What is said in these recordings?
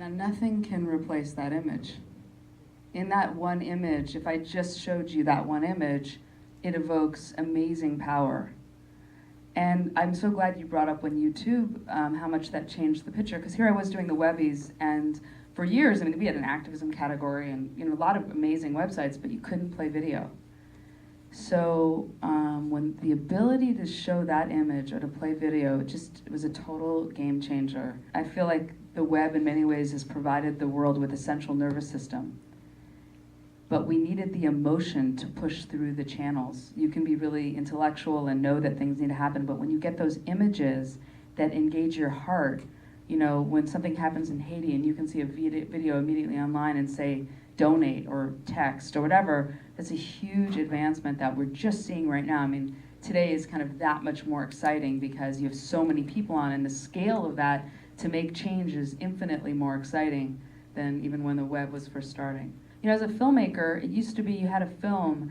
Now, nothing can replace that image. In that one image, if I just showed you that one image, it evokes amazing power. And I'm so glad you brought up on YouTube how much that changed the picture, because here I was doing the Webbies, and for years, I mean, we had an activism category and a lot of amazing websites, but you couldn't play video. So when the ability to show that image or to play video, it was a total game changer. I feel like the web in many ways has provided the world with a central nervous system. But we needed the emotion to push through the channels. You can be really intellectual and know that things need to happen, but when you get those images that engage your heart, when something happens in Haiti and you can see a video immediately online and say, donate or text or whatever, that's a huge advancement that we're just seeing right now. I mean, today is kind of that much more exciting because you have so many people on, and the scale of that to make change is infinitely more exciting than even when the web was first starting. As a filmmaker, it used to be you had a film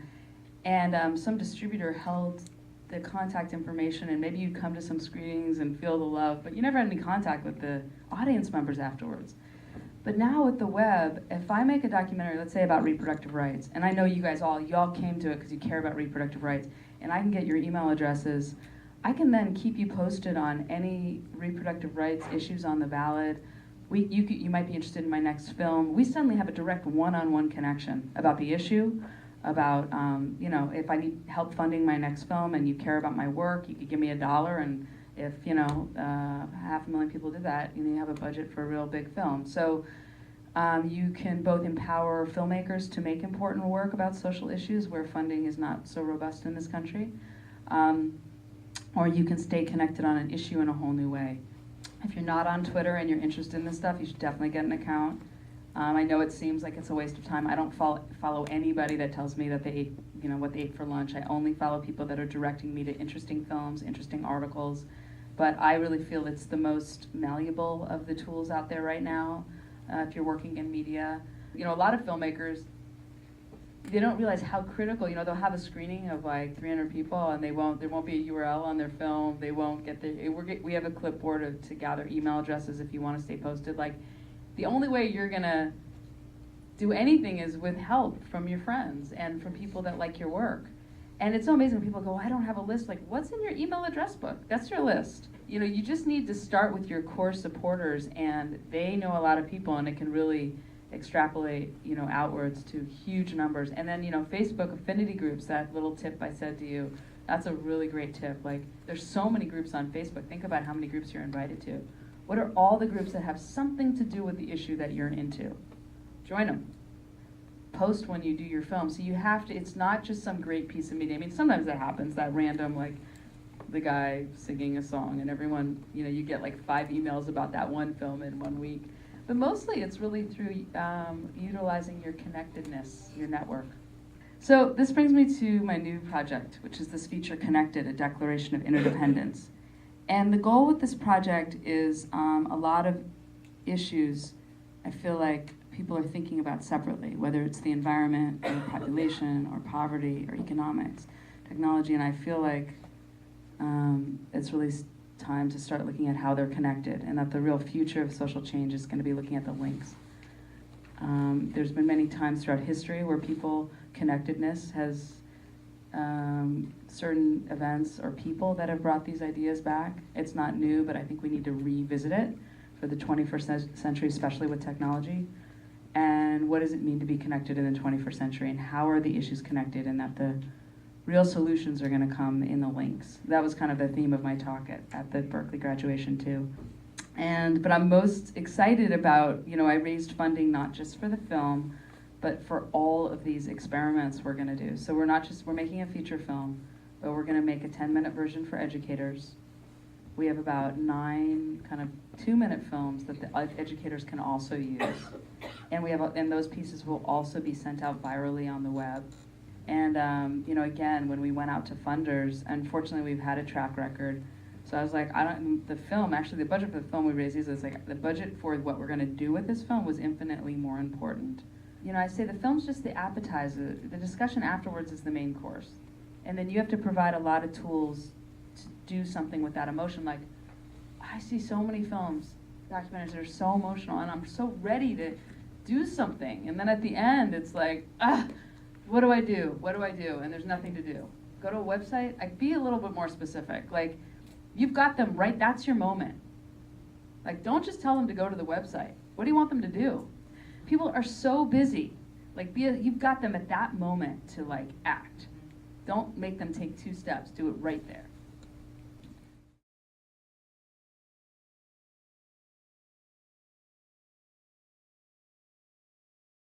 and some distributor held the contact information, and maybe you'd come to some screenings and feel the love, but you never had any contact with the audience members afterwards. But now with the web, if I make a documentary, let's say about reproductive rights, and I know you all came to it because you care about reproductive rights, and I can get your email addresses, I can then keep you posted on any reproductive rights issues on the ballot. You might be interested in my next film. We suddenly have a direct one-on-one connection about the issue, about, if I need help funding my next film and you care about my work, you could give me $1, and if, 500,000 people did that, you have a budget for a real big film. So you can both empower filmmakers to make important work about social issues where funding is not so robust in this country, or you can stay connected on an issue in a whole new way. If you're not on Twitter and you're interested in this stuff, you should definitely get an account. I know it seems like it's a waste of time. I don't follow anybody that tells me that they ate, what they ate for lunch. I only follow people that are directing me to interesting films, interesting articles. But I really feel it's the most malleable of the tools out there right now. If you're working in media, a lot of filmmakers, they don't realize how critical. They'll have a screening of like 300 people, and there won't be a URL on their film. They won't get we have a clipboard to gather email addresses if you want to stay posted. Like, the only way you're gonna do anything is with help from your friends and from people that like your work. And it's so amazing when people go, I don't have a list. Like, what's in your email address book? That's your list. You just need to start with your core supporters, and they know a lot of people, and it can really extrapolate, outwards to huge numbers. And then, Facebook affinity groups, that little tip I said to you, that's a really great tip. Like, there's so many groups on Facebook. Think about how many groups you're invited to. What are all the groups that have something to do with the issue that you're into? Join them. Post when you do your film. So you have to, it's not just some great piece of media. I mean, sometimes that happens, that random, like, the guy singing a song, and everyone, you get like 5 emails about that one film in 1 week. But mostly it's really through utilizing your connectedness, your network. So this brings me to my new project, which is this feature, Connected, a Declaration of Interdependence. And the goal with this project is a lot of issues I feel like people are thinking about separately, whether it's the environment or population or poverty or economics, technology, and I feel like it's really time to start looking at how they're connected, and that the real future of social change is going to be looking at the links. There's been many times throughout history where connectedness has certain events or people that have brought these ideas back. It's not new, but I think we need to revisit it for the 21st century, especially with technology. And what does it mean to be connected in the 21st century, and how are the issues connected, and that the real solutions are going to come in the links. That was kind of the theme of my talk at the Berkeley graduation too. But I'm most excited about, I raised funding not just for the film, but for all of these experiments we're going to do. So we're making a feature film, but we're going to make a 10-minute version for educators. We have about 9 kind of 2-minute films that the educators can also use. And those pieces will also be sent out virally on the web. And, again, when we went out to funders, unfortunately we've had a track record. So I was like, the budget for the film we raised is like, the budget for what we're going to do with this film was infinitely more important. I say the film's just the appetizer. The discussion afterwards is the main course. And then you have to provide a lot of tools to do something with that emotion. Like, I see so many films documentaries that are so emotional, and I'm so ready to do something. And then at the end, it's like, what do I do? What do I do? And there's nothing to do. Go to a website. I'd be a little bit more specific. Like, you've got them right, that's your moment. Like, don't just tell them to go to the website. What do you want them to do? People are so busy. Like, you've got them at that moment to, like, act. Don't make them take 2 steps. Do it right there.